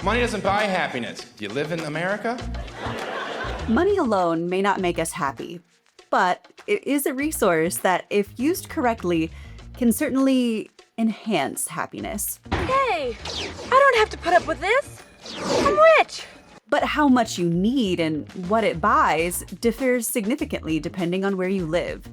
Money doesn't buy happiness. Do you live in America? Money alone may not make us happy, but it is a resource that, if used correctly, can certainly enhance happiness. Hey, I don't have to put up with this. I'm rich. But how much you need and what it buys differs significantly depending on where you live.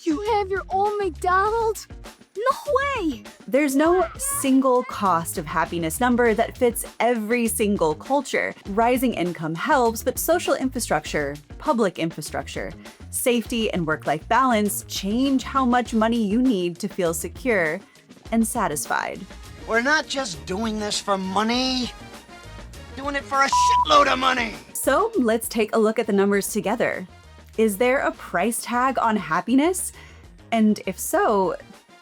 You have your own McDonald's? No way! There's no single cost of happiness number that fits every single culture. Rising income helps, but social infrastructure, public infrastructure, safety and work-life balance change how much money you need to feel secure and satisfied. We're not just doing this for money. Doing it for a shitload of money. So let's take a look at the numbers together. Is there a price tag on happiness? And if so,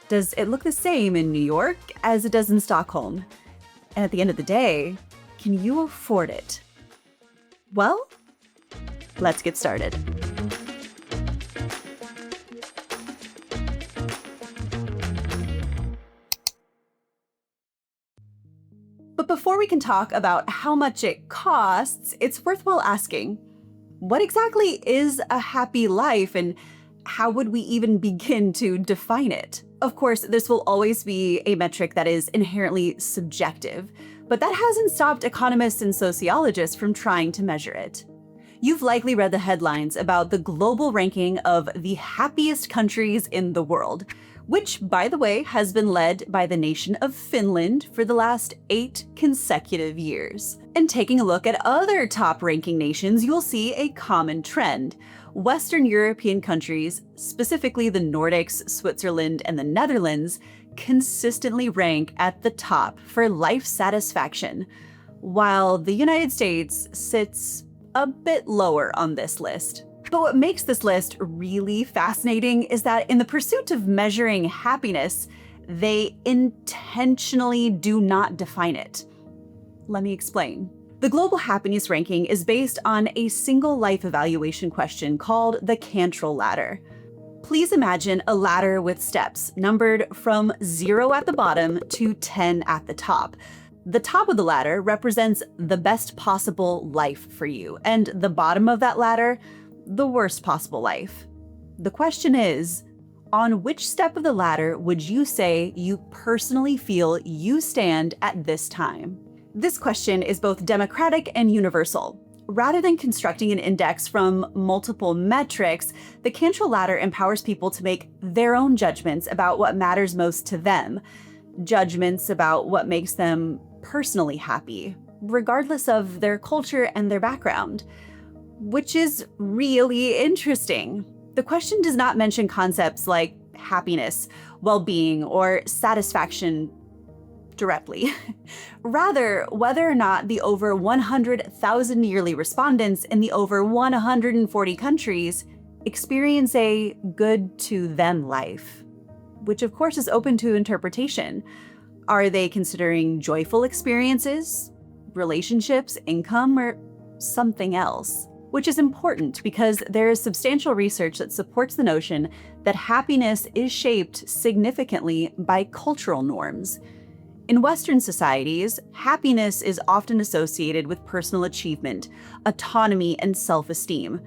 does it look the same in New York as it does in Stockholm? And at the end of the day, can you afford it? Well, let's get started. But before we can talk about how much it costs, it's worthwhile asking, what exactly is a happy life and how would we even begin to define it? Of course, this will always be a metric that is inherently subjective, but that hasn't stopped economists and sociologists from trying to measure it. You've likely read the headlines about the global ranking of the happiest countries in the world, which, by the way, has been led by the nation of Finland for the last 8 consecutive years. And taking a look at other top-ranking nations, you'll see a common trend. Western European countries, specifically the Nordics, Switzerland, and the Netherlands, consistently rank at the top for life satisfaction, while the United States sits a bit lower on this list. But what makes this list really fascinating is that in the pursuit of measuring happiness, they intentionally do not define it. Let me explain. The Global Happiness Ranking is based on a single life evaluation question called the Cantrell Ladder. Please imagine a ladder with steps numbered from 0 at the bottom to 10 at the top. The top of the ladder represents the best possible life for you, and the bottom of that ladder, the worst possible life. The question is, on which step of the ladder would you say you personally feel you stand at this time? This question is both democratic and universal. Rather than constructing an index from multiple metrics, the Cantrell Ladder empowers people to make their own judgments about what matters most to them, judgments about what makes them personally happy, regardless of their culture and their background, which is really interesting. The question does not mention concepts like happiness, well-being, or satisfaction directly. Rather, whether or not the over 100,000 yearly respondents in the over 140 countries experience a good to them life, which of course is open to interpretation. Are they considering joyful experiences, relationships, income, or something else? Which is important because there is substantial research that supports the notion that happiness is shaped significantly by cultural norms. In Western societies, happiness is often associated with personal achievement, autonomy, and self-esteem.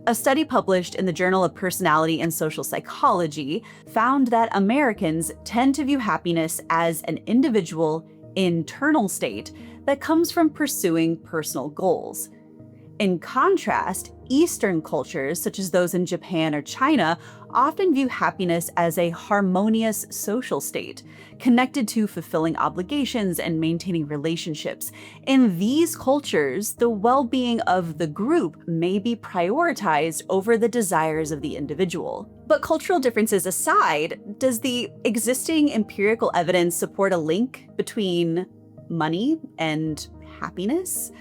A study published in the Journal of Personality and Social Psychology found that Americans tend to view happiness as an individual, internal state that comes from pursuing personal goals. In contrast, Eastern cultures, such as those in Japan or China, often view happiness as a harmonious social state, connected to fulfilling obligations and maintaining relationships. In these cultures, the well-being of the group may be prioritized over the desires of the individual. But cultural differences aside, does the existing empirical evidence support a link between money and happiness?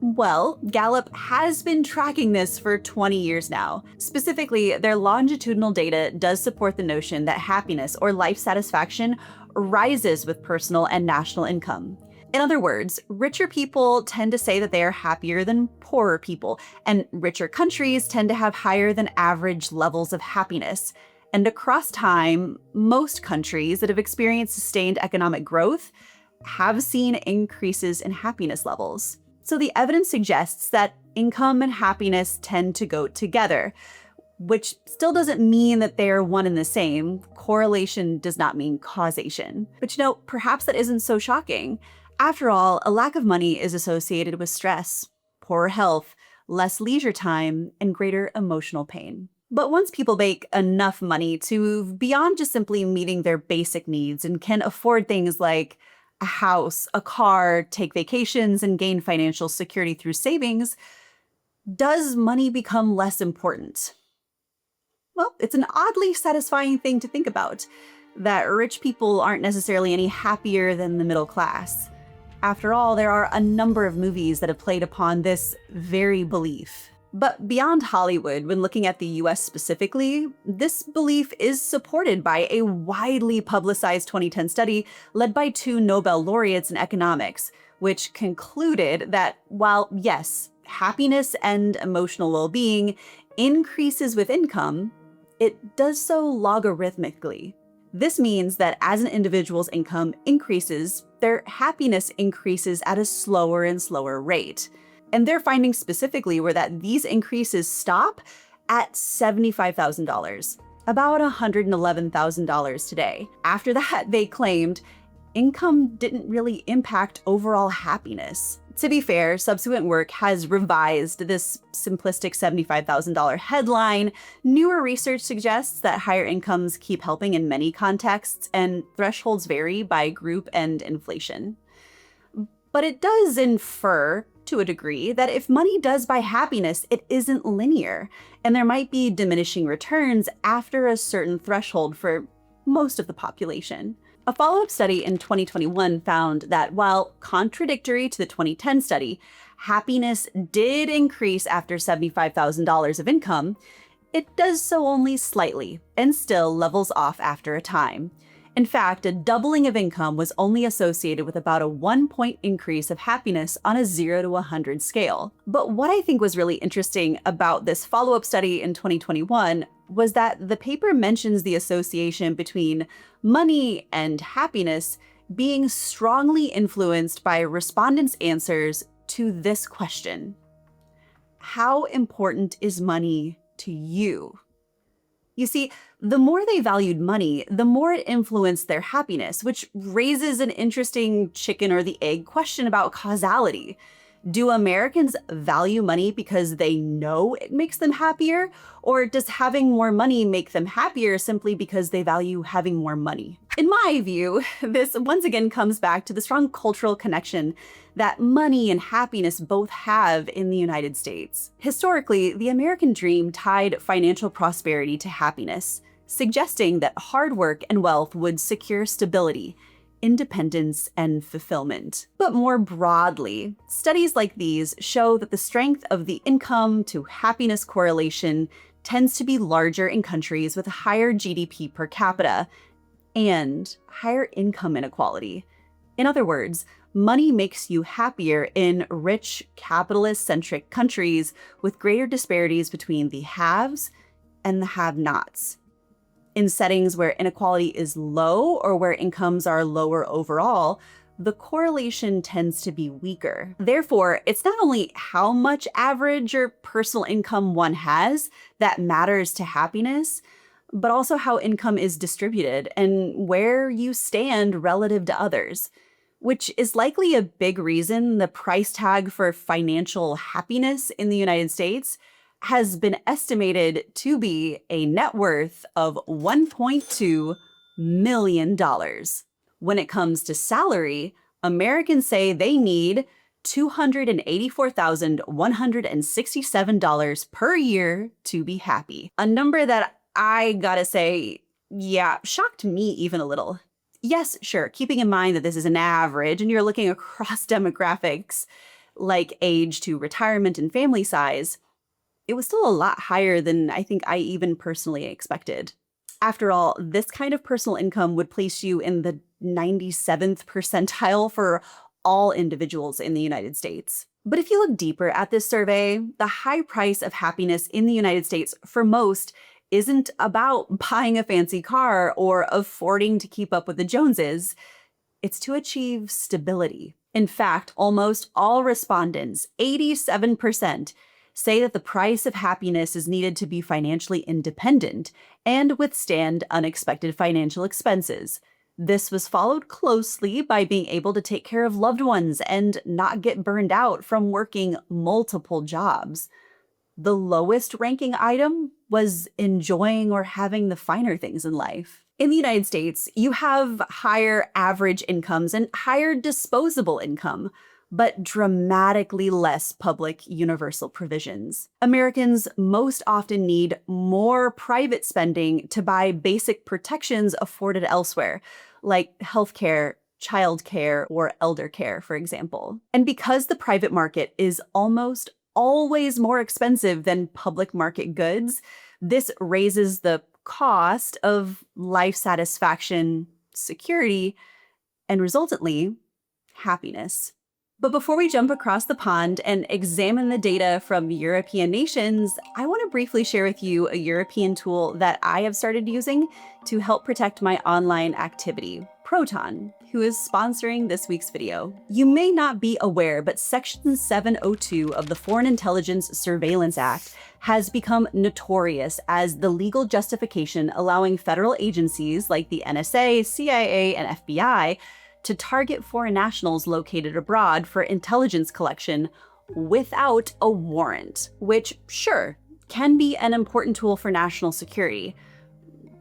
Well, Gallup has been tracking this for 20 years now. Specifically, their longitudinal data does support the notion that happiness or life satisfaction rises with personal and national income. In other words, richer people tend to say that they are happier than poorer people, and richer countries tend to have higher than average levels of happiness. And across time, most countries that have experienced sustained economic growth have seen increases in happiness levels. So the evidence suggests that income and happiness tend to go together, which still doesn't mean that they are one and the same. Correlation does not mean causation. But perhaps that isn't so shocking. After all, a lack of money is associated with stress, poorer health, less leisure time, and greater emotional pain. But once people make enough money to move beyond just simply meeting their basic needs and can afford things like a house, a car, take vacations, and gain financial security through savings, does money become less important? Well, it's an oddly satisfying thing to think about, that rich people aren't necessarily any happier than the middle class. After all, there are a number of movies that have played upon this very belief. But beyond Hollywood, when looking at the US specifically, this belief is supported by a widely publicized 2010 study led by 2 Nobel laureates in economics, which concluded that while, yes, happiness and emotional well-being increases with income, it does so logarithmically. This means that as an individual's income increases, their happiness increases at a slower and slower rate. And their findings specifically were that these increases stop at $75,000, about $111,000 today. After that, they claimed income didn't really impact overall happiness. To be fair, subsequent work has revised this simplistic $75,000 headline. Newer research suggests that higher incomes keep helping in many contexts, and thresholds vary by group and inflation. But it does infer, to a degree, that if money does buy happiness, it isn't linear, and there might be diminishing returns after a certain threshold for most of the population. A follow-up study in 2021 found that while contradictory to the 2010 study, happiness did increase after $75,000 of income, it does so only slightly and still levels off after a time. In fact, a doubling of income was only associated with about a 1-point increase of happiness on a 0 to 100 scale. But what I think was really interesting about this follow-up study in 2021 was that the paper mentions the association between money and happiness being strongly influenced by respondents' answers to this question: how important is money to you? You see, the more they valued money, the more it influenced their happiness, which raises an interesting chicken or the egg question about causality. Do Americans value money because they know it makes them happier? Or does having more money make them happier simply because they value having more money? In my view, this once again comes back to the strong cultural connection that money and happiness both have in the United States. Historically, the American dream tied financial prosperity to happiness, suggesting that hard work and wealth would secure stability, independence, and fulfillment. But more broadly, studies like these show that the strength of the income to happiness correlation tends to be larger in countries with higher GDP per capita and higher income inequality. In other words, money makes you happier in rich, capitalist-centric countries with greater disparities between the haves and the have-nots. In settings where inequality is low or where incomes are lower overall, the correlation tends to be weaker. Therefore, it's not only how much average or personal income one has that matters to happiness, but also how income is distributed and where you stand relative to others, which is likely a big reason the price tag for financial happiness in the United States has been estimated to be a net worth of $1.2 million. When it comes to salary, Americans say they need $284,167 per year to be happy. A number that I gotta say, shocked me even a little. Yes, sure, keeping in mind that this is an average and you're looking across demographics like age to retirement and family size, it was still a lot higher than I think I even personally expected. After all, this kind of personal income would place you in the 97th percentile for all individuals in the United States. But if you look deeper at this survey, the high price of happiness in the United States for most isn't about buying a fancy car or affording to keep up with the Joneses. It's to achieve stability. In fact, almost all respondents, 87%, say that the price of happiness is needed to be financially independent and withstand unexpected financial expenses. This was followed closely by being able to take care of loved ones and not get burned out from working multiple jobs. The lowest ranking item was enjoying or having the finer things in life. In the United States, you have higher average incomes and higher disposable income, but dramatically less public universal provisions. Americans most often need more private spending to buy basic protections afforded elsewhere, like healthcare, childcare, or elder care, for example. And because the private market is almost always more expensive than public market goods, this raises the cost of life satisfaction, security, and resultantly, happiness. But before we jump across the pond and examine the data from European nations, I want to briefly share with you a European tool that I have started using to help protect my online activity, Proton, who is sponsoring this week's video. You may not be aware, but Section 702 of the Foreign Intelligence Surveillance Act has become notorious as the legal justification allowing federal agencies like the NSA, CIA, and FBI to target foreign nationals located abroad for intelligence collection without a warrant, which, sure, can be an important tool for national security,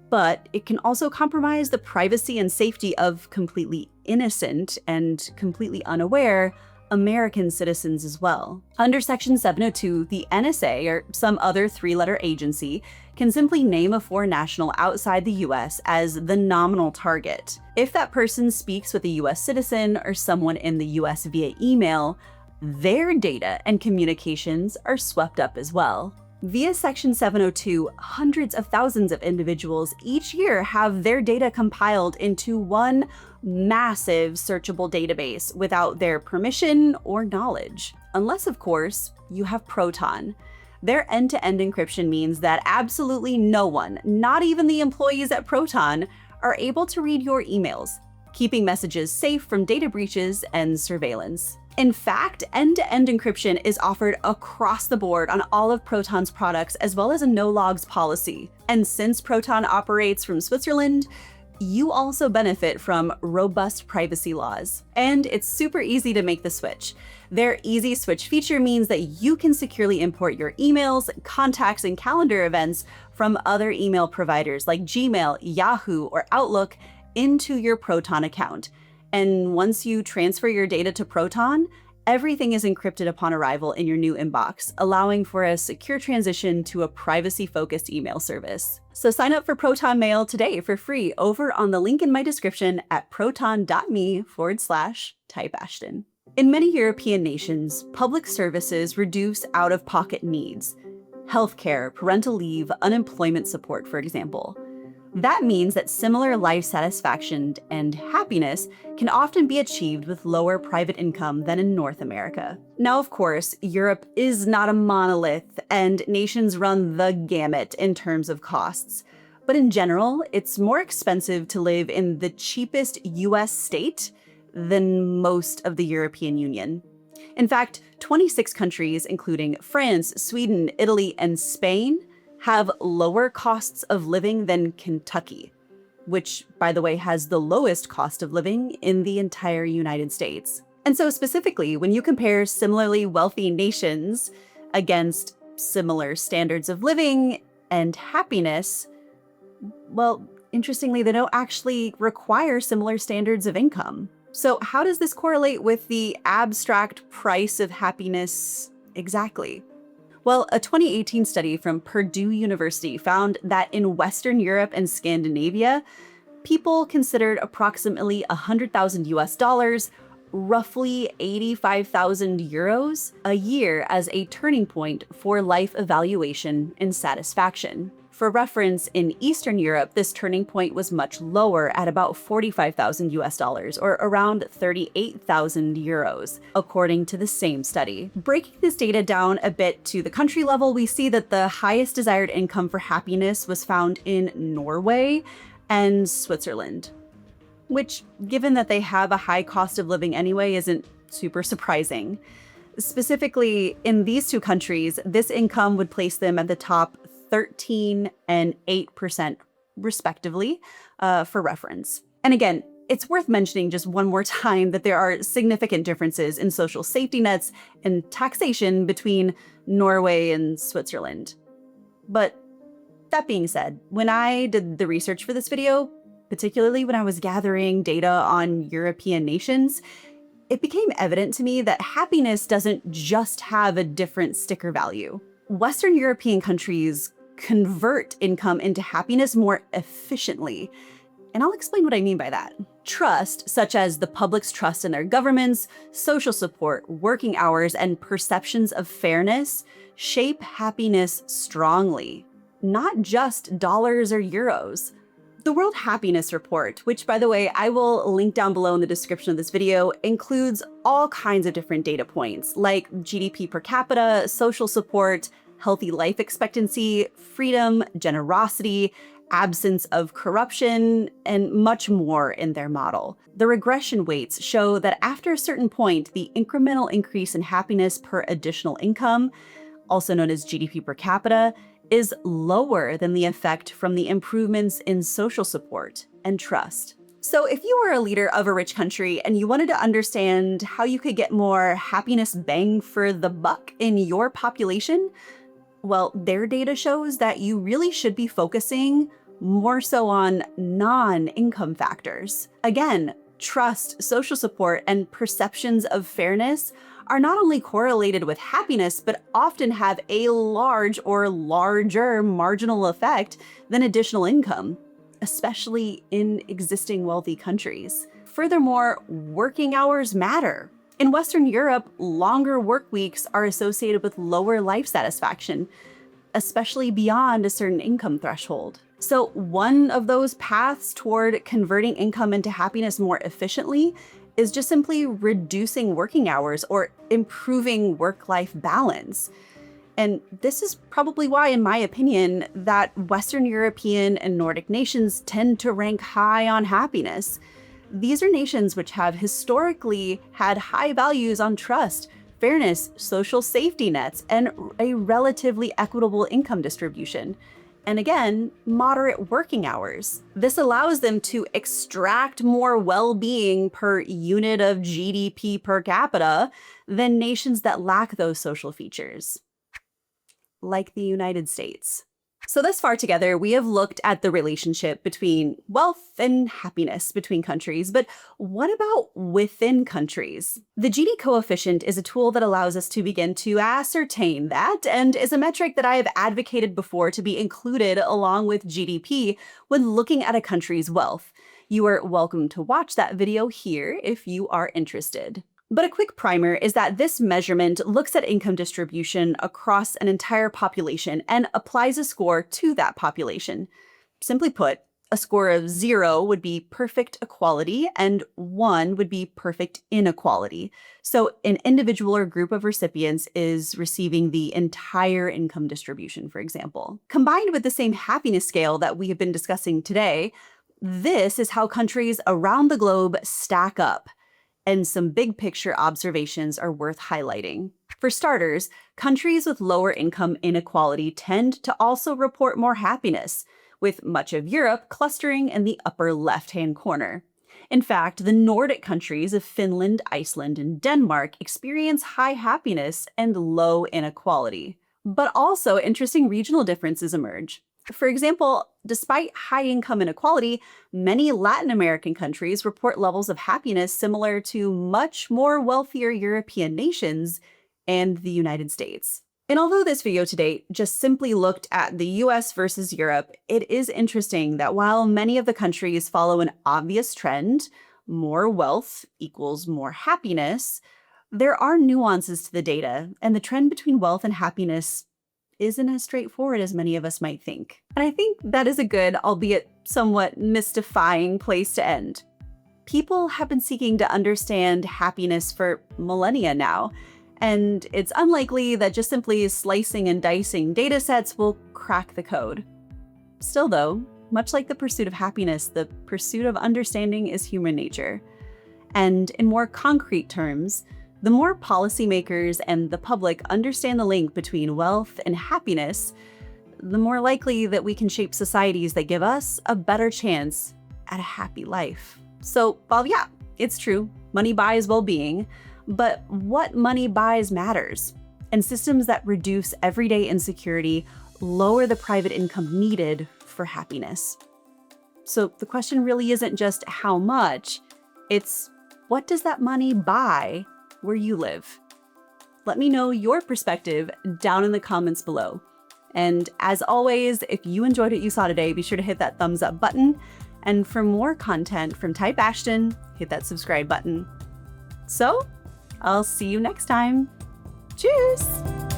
but it can also compromise the privacy and safety of completely innocent and completely unaware American citizens as well. Under Section 702, the NSA or some other three-letter agency can simply name a foreign national outside the US as the nominal target. If that person speaks with a US citizen or someone in the US via email, their data and communications are swept up as well. Via Section 702, hundreds of thousands of individuals each year have their data compiled into one massive searchable database without their permission or knowledge. Unless, of course, you have Proton. Their end-to-end encryption means that absolutely no one, not even the employees at Proton, are able to read your emails, keeping messages safe from data breaches and surveillance. In fact, end-to-end encryption is offered across the board on all of Proton's products, as well as a no-logs policy. And since Proton operates from Switzerland, you also benefit from robust privacy laws. And it's super easy to make the switch. Their easy switch feature means that you can securely import your emails, contacts, and calendar events from other email providers like Gmail, Yahoo, or Outlook into your Proton account. And once you transfer your data to Proton, everything is encrypted upon arrival in your new inbox, allowing for a secure transition to a privacy-focused email service. So sign up for Proton Mail today for free over on the link in my description at proton.me/type Ashton. In many European nations, public services reduce out-of-pocket needs. Healthcare, parental leave, unemployment support, for example. That means that similar life satisfaction and happiness can often be achieved with lower private income than in North America. Now, of course, Europe is not a monolith, and nations run the gamut in terms of costs. But in general, it's more expensive to live in the cheapest US state than most of the European Union. In fact, 26 countries, including France, Sweden, Italy, and Spain, have lower costs of living than Kentucky, which, by the way, has the lowest cost of living in the entire United States. And so specifically, when you compare similarly wealthy nations against similar standards of living and happiness, well, interestingly, they don't actually require similar standards of income. So how does this correlate with the abstract price of happiness exactly? Well, a 2018 study from Purdue University found that in Western Europe and Scandinavia, people considered approximately $100,000 US, roughly 85,000 euros a year as a turning point for life evaluation and satisfaction. For reference, in Eastern Europe, this turning point was much lower at about 45,000 US, or around 38,000 euros, according to the same study. Breaking this data down a bit to the country level, we see that the highest desired income for happiness was found in Norway and Switzerland. which, given that they have a high cost of living anyway, isn't super surprising. Specifically, in these two countries, this income would place them at the top 13 and 8%, respectively, for reference. And again, it's worth mentioning just one more time that there are significant differences in social safety nets and taxation between Norway and Switzerland. But that being said, when I did the research for this video, particularly when I was gathering data on European nations, it became evident to me that happiness doesn't just have a different sticker value. Western European countries convert income into happiness more efficiently. And I'll explain what I mean by that. Trust, such as the public's trust in their governments, social support, working hours, and perceptions of fairness, shape happiness strongly, not just dollars or euros. The World Happiness Report, which, by the way, I will link down below in the description of this video, includes all kinds of different data points like GDP per capita, social support, healthy life expectancy, freedom, generosity, absence of corruption, and much more in their model. The regression weights show that after a certain point, the incremental increase in happiness per additional income, also known as GDP per capita, is lower than the effect from the improvements in social support and trust. So if you were a leader of a rich country and you wanted to understand how you could get more happiness bang for the buck in your population, well, their data shows that you really should be focusing more so on non-income factors. Again, trust, social support, and perceptions of fairness are not only correlated with happiness, but often have a large or larger marginal effect than additional income, especially in existing wealthy countries. Furthermore, working hours matter. In Western Europe, longer work weeks are associated with lower life satisfaction, especially beyond a certain income threshold. So one of those paths toward converting income into happiness more efficiently is just simply reducing working hours or improving work-life balance. And this is probably why, in my opinion, that Western European and Nordic nations tend to rank high on happiness. These are nations which have historically had high values on trust, fairness, social safety nets, and a relatively equitable income distribution. And again, moderate working hours. This allows them to extract more well-being per unit of GDP per capita than nations that lack those social features, like the United States. So thus far together, we have looked at the relationship between wealth and happiness between countries, but what about within countries? The GINI coefficient is a tool that allows us to begin to ascertain that, and is a metric that I have advocated before to be included along with GDP when looking at a country's wealth. You are welcome to watch that video here if you are interested. But a quick primer is that this measurement looks at income distribution across an entire population and applies a score to that population. Simply put, a score of 0 would be perfect equality and 1 would be perfect inequality. So an individual or group of recipients is receiving the entire income distribution, for example. Combined with the same happiness scale that we have been discussing today, this is how countries around the globe stack up. And some big picture observations are worth highlighting. For starters, countries with lower income inequality tend to also report more happiness, with much of Europe clustering in the upper left-hand corner. In fact, the Nordic countries of Finland, Iceland, and Denmark experience high happiness and low inequality. But also interesting regional differences emerge. For example, despite high income inequality, many Latin American countries report levels of happiness similar to much more wealthier European nations and the United States. And although this video today just simply looked at the US versus Europe, it is interesting that while many of the countries follow an obvious trend, more wealth equals more happiness, there are nuances to the data, and the trend between wealth and happiness isn't as straightforward as many of us might think. And I think that is a good, albeit somewhat mystifying, place to end. People have been seeking to understand happiness for millennia now, and it's unlikely that just simply slicing and dicing datasets will crack the code. Still though, much like the pursuit of happiness, the pursuit of understanding is human nature. And in more concrete terms, the more policymakers and the public understand the link between wealth and happiness, the more likely that we can shape societies that give us a better chance at a happy life. So, while yeah, it's true, money buys well-being, but what money buys matters. And systems that reduce everyday insecurity lower the private income needed for happiness. So the question really isn't just how much, it's what does that money buy where you live? Let me know your perspective down in the comments below. And as always, if you enjoyed what you saw today, be sure to hit that thumbs up button. And for more content from Type Ashton, hit that subscribe button. So, I'll see you next time. Tschüss!